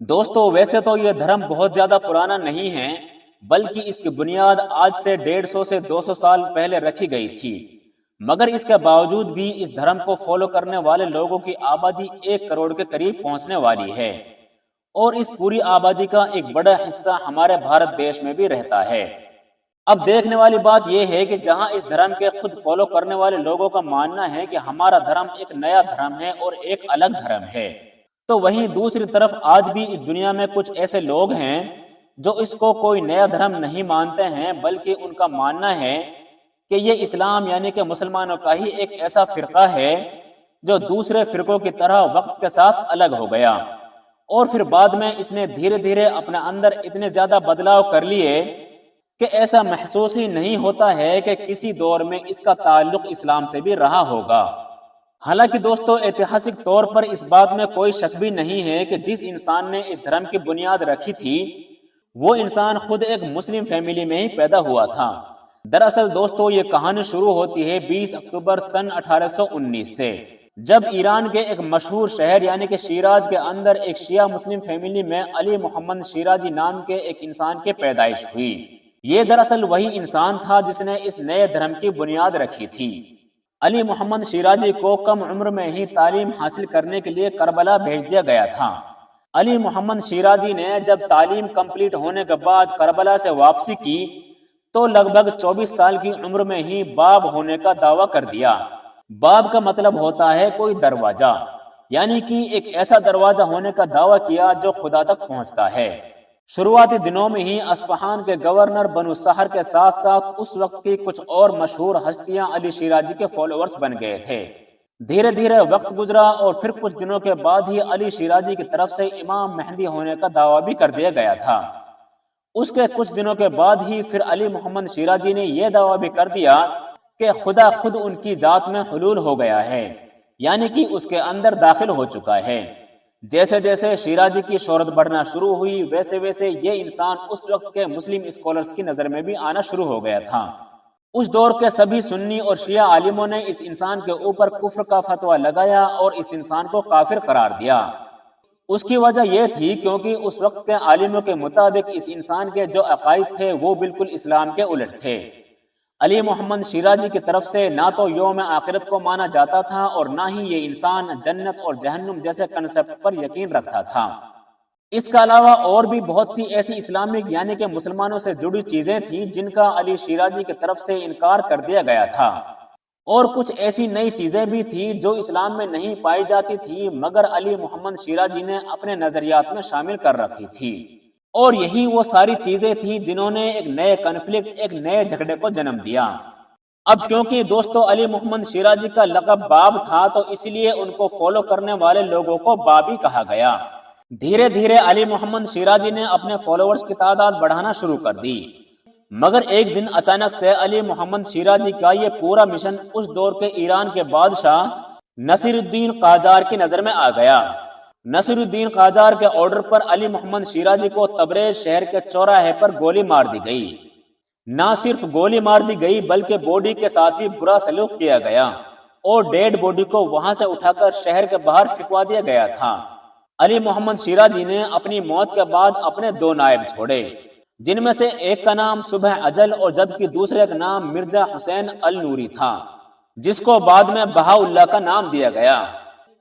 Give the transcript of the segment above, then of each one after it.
دوستو ویسے تو یہ دھرم بہت زیادہ پرانا نہیں ہے، بلکہ اس کی بنیاد آج سے 150 سے 200 سال پہلے رکھی گئی تھی، مگر اس کے باوجود بھی اس دھرم کو فالو کرنے والے لوگوں کی آبادی 1 کروڑ کے قریب پہنچنے والی ہے، اور اس پوری آبادی کا ایک بڑا حصہ ہمارے بھارت دیش میں بھی رہتا ہے۔ اب دیکھنے والی بات یہ ہے کہ جہاں اس دھرم کے خود فالو کرنے والے لوگوں کا ماننا ہے کہ ہمارا دھرم ایک نیا دھرم ہے اور ایک الگ دھرم ہے، تو وہیں دوسری طرف آج بھی اس دنیا میں کچھ ایسے لوگ ہیں جو اس کو کوئی نیا دھرم نہیں مانتے ہیں، بلکہ ان کا ماننا ہے کہ یہ اسلام یعنی کہ مسلمانوں کا ہی ایک ایسا فرقہ ہے جو دوسرے فرقوں کی طرح وقت کے ساتھ الگ ہو گیا، اور پھر بعد میں اس نے دھیرے دھیرے اپنے اندر اتنے زیادہ بدلاؤ کر لیے کہ ایسا محسوس ہی نہیں ہوتا ہے کہ کسی دور میں اس کا تعلق اسلام سے بھی رہا ہوگا۔ حالانکہ دوستو ایتہاسک طور پر اس بات میں کوئی شک بھی نہیں ہے کہ جس انسان نے اس دھرم کی بنیاد رکھی تھی وہ انسان خود ایک مسلم فیملی میں ہی پیدا ہوا تھا۔ دراصل دوستو یہ کہانی شروع ہوتی ہے 20 اکتوبر سن 1819 سے، جب ایران کے ایک مشہور شہر یعنی کہ شیراز کے اندر ایک شیعہ مسلم فیملی میں علی محمد شیرازی نام کے ایک انسان کی پیدائش ہوئی۔ یہ دراصل وہی انسان تھا جس نے اس نئے دھرم کی بنیاد رکھی تھی۔ علی محمد شیرازی کو کم عمر میں ہی تعلیم حاصل کرنے کے لیے کربلا بھیج دیا گیا تھا۔ علی محمد شیرازی نے جب تعلیم کمپلیٹ ہونے کے بعد کربلا سے واپسی کی تو لگ بھگ 24 سال کی عمر میں ہی باب ہونے کا دعویٰ کر دیا۔ باب کا مطلب ہوتا ہے کوئی دروازہ، یعنی کہ ایک ایسا دروازہ ہونے کا دعویٰ کیا جو خدا تک پہنچتا ہے۔ شروعاتی دنوں میں ہی اصفہان کے گورنر بنو سہر کے ساتھ ساتھ اس وقت کی کچھ اور مشہور ہستیاں علی شیرازی کے فالوورز بن گئے تھے۔ دھیرے دھیرے وقت گزرا اور پھر کچھ دنوں کے بعد ہی علی شیرازی کی طرف سے امام مہدی ہونے کا دعویٰ بھی کر دیا گیا تھا۔ اس کے کچھ دنوں کے بعد ہی پھر علی محمد شیرازی نے یہ دعویٰ بھی کر دیا کہ خدا خود ان کی ذات میں حلول ہو گیا ہے، یعنی کہ اس کے اندر داخل ہو چکا ہے۔ جیسے جیسے شیرازی کی شہرت بڑھنا شروع ہوئی ویسے ویسے یہ انسان اس وقت کے مسلم اسکالرز کی نظر میں بھی آنا شروع ہو گیا تھا۔ اس دور کے سبھی سنی اور شیعہ عالموں نے اس انسان کے اوپر کفر کا فتویٰ لگایا اور اس انسان کو کافر قرار دیا۔ اس کی وجہ یہ تھی کیونکہ اس وقت کے عالموں کے مطابق اس انسان کے جو عقائد تھے وہ بالکل اسلام کے الٹ تھے۔ علی محمد شیرازی کی طرف سے نہ تو یوم آخرت کو مانا جاتا تھا اور نہ ہی یہ انسان جنت اور جہنم جیسے کنسپٹ پر یقین رکھتا تھا۔ اس کے علاوہ اور بھی بہت سی ایسی اسلامک یعنی کہ مسلمانوں سے جڑی چیزیں تھیں جن کا علی شیرازی کی طرف سے انکار کر دیا گیا تھا، اور کچھ ایسی نئی چیزیں بھی تھیں جو اسلام میں نہیں پائی جاتی تھی مگر علی محمد شیرازی نے اپنے نظریات میں شامل کر رکھی تھی، اور یہی وہ ساری چیزیں تھیں جنہوں نے ایک نئے کنفلکٹ، ایک نئے جھگڑے کو جنم دیا۔ اب کیونکہ دوستو علی محمد شیرازی کا لقب باب تھا تو اس لیے ان کو فالو کرنے والے لوگوں کو بابی کہا گیا۔ دھیرے دھیرے علی محمد شیرازی نے اپنے فالوورز کی تعداد بڑھانا شروع کر دی، مگر ایک دن اچانک سے علی محمد شیرازی کا یہ پورا مشن اس دور کے ایران کے بادشاہ نصیر الدین قاجار کی نظر میں آ گیا۔ نصیر الدین قاجار کے آرڈر پر علی محمد شیرازی کو تبریز شہر کے چوراہے پر گولی مار دی گئی۔ نہ صرف گولی مار دی گئی بلکہ باڈی کے ساتھ بھی برا سلوک کیا گیا اور ڈیڈ باڈی کو وہاں سے اٹھا کر شہر کے باہر پھینکوا دیا گیا تھا۔ علی محمد شیرازی نے اپنی موت کے بعد اپنے 2 نائب چھوڑے، جن میں سے ایک کا نام صبح اجل اور جبکہ دوسرے کا نام مرزا حسین النوری تھا، جس کو بعد میں بہاءاللہ کا نام دیا گیا۔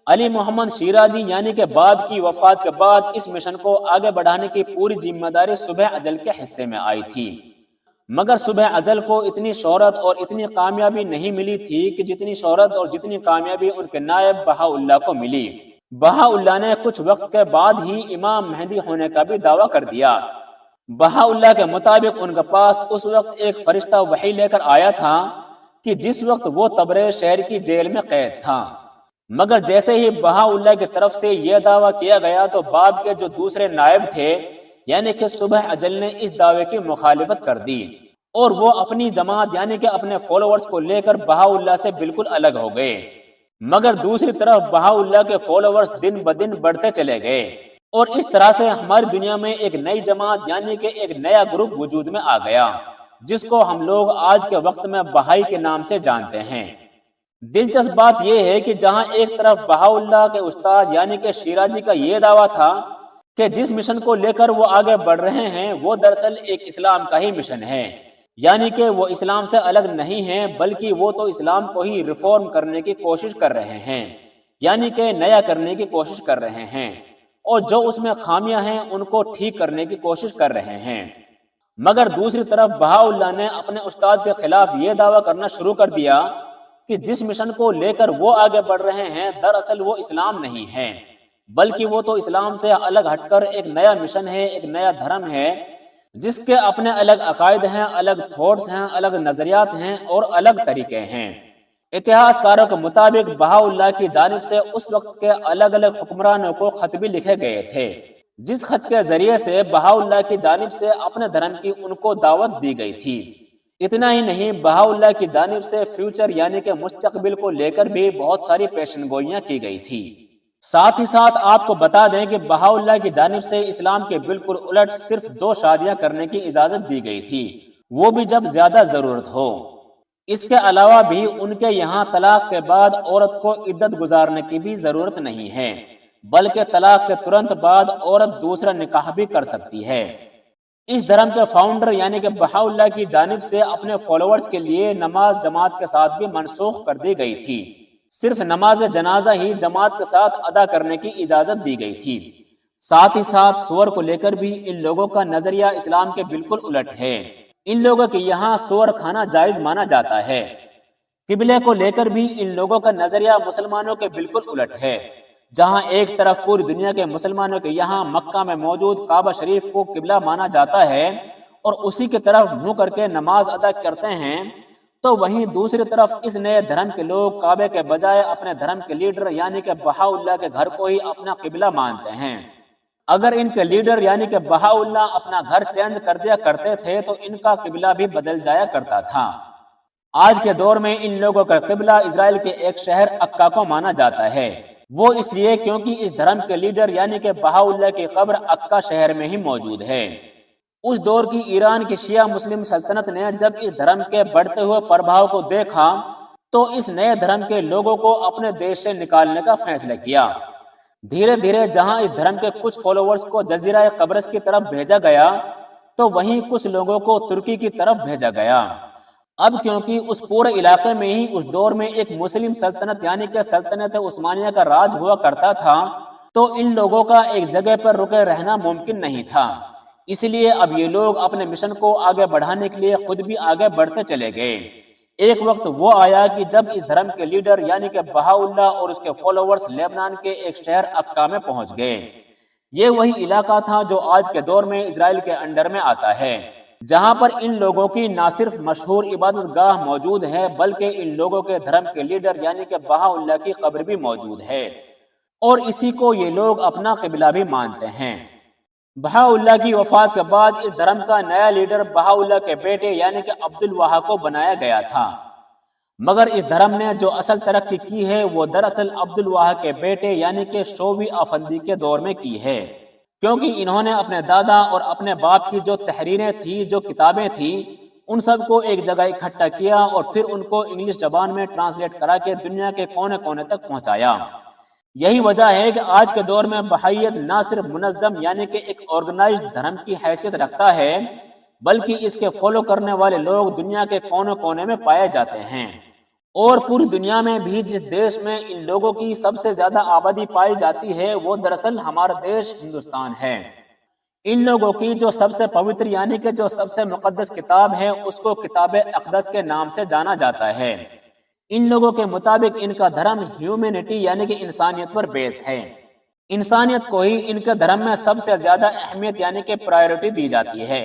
علی محمد شیرازی یعنی کہ باب کی وفات کے بعد اس مشن کو آگے بڑھانے کی پوری ذمہ داری صبح اجل کے حصے میں آئی تھی، مگر صبح اجل کو اتنی شہرت اور اتنی کامیابی نہیں ملی تھی کہ جتنی شہرت اور جتنی کامیابی ان کے نائب بہاءاللہ کو ملی۔ بہاءاللہ نے کچھ وقت کے بعد ہی امام مہدی ہونے کا بھی دعویٰ کر دیا۔ بہاءاللہ کے مطابق ان کے پاس اس وقت ایک فرشتہ وحی لے کر آیا تھا کہ جس وقت وہ تبریز شہر کی جیل میں قید تھا، مگر جیسے ہی بہاءاللہ کی طرف سے یہ دعویٰ کیا گیا تو باب کے جو دوسرے نائب تھے یعنی کہ صبح اجل نے اس دعوے کی مخالفت کر دی اور وہ اپنی جماعت یعنی کہ اپنے فالوورز کو لے کر بہاءاللہ سے بالکل الگ ہو گئے، مگر دوسری طرف بہاءاللہ کے فالوورز دن بدن بڑھتے چلے گئے، اور اس طرح سے ہماری دنیا میں ایک نئی جماعت یعنی کہ ایک نیا گروپ وجود میں آ گیا جس کو ہم لوگ آج کے وقت میں بہائی کے نام سے جانتے ہیں۔ دلچسپ بات یہ ہے کہ جہاں ایک طرف بہاءاللہ کے استاد یعنی کہ شیرازی کا یہ دعویٰ تھا کہ جس مشن کو لے کر وہ آگے بڑھ رہے ہیں وہ دراصل ایک اسلام کا ہی مشن ہے، یعنی کہ وہ اسلام سے الگ نہیں ہیں بلکہ وہ تو اسلام کو ہی ریفارم کرنے کی کوشش کر رہے ہیں، یعنی کہ نیا کرنے کی کوشش کر رہے ہیں، اور جو اس میں خامیاں ہیں ان کو ٹھیک کرنے کی کوشش کر رہے ہیں۔ مگر دوسری طرف بہاءاللہ نے اپنے استاد کے خلاف یہ دعویٰ کرنا شروع کر دیا کہ جس مشن کو لے کر وہ آگے بڑھ رہے ہیں دراصل وہ اسلام نہیں ہے، بلکہ وہ تو اسلام سے الگ ہٹ کر ایک نیا مشن ہے، ایک نیا دھرم ہے، جس کے اپنے الگ عقائد ہیں، الگ تھاٹس ہیں، الگ نظریات ہیں اور الگ طریقے ہیں۔ اتہاس کاروں کے مطابق بہاءاللہ کی جانب سے اس وقت کے الگ الگ حکمرانوں کو خط بھی لکھے گئے تھے، جس خط کے ذریعے سے بہاءاللہ کی جانب سے اپنے دھرم کی ان کو دعوت دی گئی تھی۔ اتنا ہی نہیں، بہاءاللہ کی جانب سے فیوچر یعنی کہ مستقبل کو لے کر بھی بہت ساری پیشن گوئیاں کی گئی تھی۔ ساتھ ہی ساتھ آپ کو بتا دیں کہ بہاءاللہ کی جانب سے اسلام کے بالکل الٹ صرف 2 شادیاں کرنے کی اجازت دی گئی تھی، وہ بھی جب زیادہ ضرورت ہو۔ اس کے علاوہ بھی ان کے یہاں طلاق کے بعد عورت کو عدت گزارنے کی بھی ضرورت نہیں ہے، بلکہ طلاق کے ترنت بعد عورت دوسرا نکاح بھی کر سکتی ہے۔ اس دھرم کے فاؤنڈر یعنی کہ بہاءاللہ کی جانب سے اپنے فالوورز کے لیے نماز جماعت کے ساتھ بھی منسوخ کر دی گئی تھی، صرف نماز جنازہ ہی جماعت کے ساتھ ادا کرنے کی اجازت دی گئی تھی۔ ساتھ ہی ساتھ سور کو لے کر بھی ان لوگوں کا نظریہ اسلام کے بالکل الٹ ہے۔ ان لوگوں کے یہاں سور کھانا جائز مانا جاتا ہے۔ قبلے کو لے کر بھی ان لوگوں کا نظریہ مسلمانوں کے بالکل الٹ ہے، جہاں ایک طرف پوری دنیا کے مسلمانوں کے یہاں مکہ میں موجود کعبہ شریف کو قبلہ مانا جاتا ہے اور اسی کی طرف منہ کر کے نماز ادا کرتے ہیں، تو وہیں دوسری طرف اس نئے دھرم کے لوگ کعبے کے بجائے اپنے دھرم کے لیڈر یعنی کہ بہاءاللہ کے گھر کو ہی اپنا قبلہ مانتے ہیں۔ اگر ان کے لیڈر یعنی کہ بہاءاللہ اپنا گھر چینج کر دیا کرتے تھے تو ان کا قبلہ بھی بدل جایا کرتا تھا۔ آج کے دور میں ان لوگوں کا قبلہ اسرائیل کے ایک شہر عکا کو مانا جاتا ہے، وہ اس لیے کیونکہ اس دھرم کے لیڈر یعنی کہ بہاءاللہ کی قبر عکا شہر میں ہی موجود ہے۔ اس دور کی ایران کی شیعہ مسلم سلطنت نے جب اس دھرم کے بڑھتے ہوئے پربھاؤ کو دیکھا تو اس نئے دھرم کے لوگوں کو اپنے دیش سے نکالنے کا فیصلہ کیا۔ دھیرے دھیرے جہاں اس دھرم کے کچھ فالوورز کو جزیرہ قبرص کی طرف بھیجا گیا تو وہیں کچھ لوگوں کو ترکی کی طرف بھیجا گیا۔ اب کیونکہ اس پورے علاقے میں ہی اس دور میں ایک مسلم سلطنت یعنی کہ سلطنت عثمانیہ کا راج ہوا کرتا تھا تو ان لوگوں کا ایک جگہ پر رکے رہنا ممکن نہیں تھا، اس لیے اب یہ لوگ اپنے مشن کو آگے بڑھانے کے لیے خود بھی آگے بڑھتے چلے گئے۔ ایک وقت وہ آیا کہ جب اس دھرم کے لیڈر یعنی کہ بہاءاللہ اور اس کے فالوورز لیبنان کے ایک شہر عکا میں پہنچ گئے۔ یہ وہی علاقہ تھا جو آج کے دور میں اسرائیل کے انڈر میں آتا ہے، جہاں پر ان لوگوں کی نہ صرف مشہور عبادت گاہ موجود ہے بلکہ ان لوگوں کے دھرم کے لیڈر یعنی کہ بہاءاللہ کی قبر بھی موجود ہے، اور اسی کو یہ لوگ اپنا قبلہ بھی مانتے ہیں۔ بہاءاللہ کی وفات کے بعد اس دھرم کا نیا لیڈر بہاءاللہ کے بیٹے یعنی کہ عبدالوہاب کو بنایا گیا تھا، مگر اس دھرم نے جو اصل ترقی کی ہے وہ دراصل عبدالوہاب کے بیٹے یعنی کہ شووی افندی کے دور میں کی ہے، کیونکہ انہوں نے اپنے دادا اور اپنے باپ کی جو تحریریں تھیں، جو کتابیں تھیں، ان سب کو ایک جگہ اکٹھا کیا اور پھر ان کو انگلش زبان میں ٹرانسلیٹ کرا کے دنیا کے کونے کونے تک پہنچایا۔ یہی وجہ ہے کہ آج کے دور میں بہائیت نہ صرف منظم یعنی کہ ایک آرگنائزڈ دھرم کی حیثیت رکھتا ہے بلکہ اس کے فالو کرنے والے لوگ دنیا کے کونے کونے میں پائے جاتے ہیں، اور پوری دنیا میں بھی جس دیش میں ان لوگوں کی سب سے زیادہ آبادی پائی جاتی ہے وہ دراصل ہمارا دیش ہندوستان ہے۔ ان لوگوں کی جو سب سے پوتر یعنی کہ جو سب سے مقدس کتاب ہے اس کو کتاب اقدس کے نام سے جانا جاتا ہے۔ ان لوگوں کے مطابق ان کا دھرم ہیومینٹی یعنی کہ انسانیت پر بیس ہے، انسانیت کو ہی ان کے دھرم میں سب سے زیادہ اہمیت یعنی کہ پرائیورٹی دی جاتی ہے۔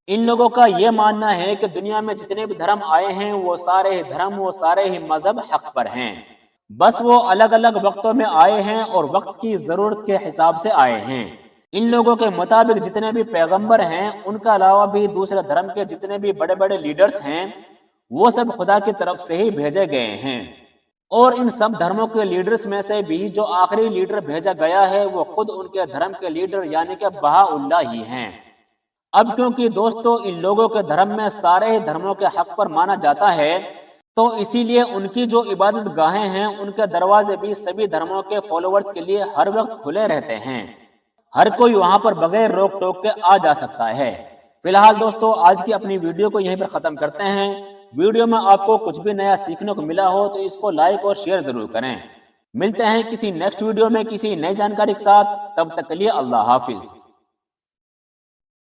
ان لوگوں کا یہ ماننا ہے کہ دنیا میں جتنے بھی دھرم آئے ہیں وہ سارے ہی دھرم، وہ سارے ہی مذہب حق پر ہیں، بس وہ الگ الگ وقتوں میں آئے ہیں اور وقت کی ضرورت کے حساب سے آئے ہیں۔ ان لوگوں کے مطابق جتنے بھی پیغمبر ہیں ان کا علاوہ بھی دوسرے دھرم کے جتنے بھی بڑے بڑے لیڈرز ہیں وہ سب خدا کی طرف سے ہی بھیجے گئے ہیں، اور ان سب دھرموں کے لیڈرز میں سے بھی جو آخری لیڈر بھیجا گیا ہے وہ خود ان کے دھرم کے لیڈر یعنی کہ بہاءاللہ ہی ہیں۔ اب کیونکہ دوستو ان لوگوں کے دھرم میں سارے ہی دھرموں کے حق پر مانا جاتا ہے تو اسی لیے ان کی جو عبادت گاہیں ہیں ان کے دروازے بھی سبھی دھرموں کے فالوورز کے لیے ہر وقت کھلے رہتے ہیں۔ ہر کوئی وہاں پر بغیر روک ٹوک کے آ جا سکتا ہے۔ فی الحال دوستو آج کی اپنی ویڈیو کو یہیں پر ختم کرتے ہیں۔ ویڈیو میں آپ کو کچھ بھی نیا سیکھنے کو ملا ہو تو اس کو لائک اور شیئر ضرور کریں۔ ملتے ہیں کسی نیکسٹ ویڈیو میں کسی نئی جانکاری کے ساتھ، تب تک کے لیے اللہ حافظ۔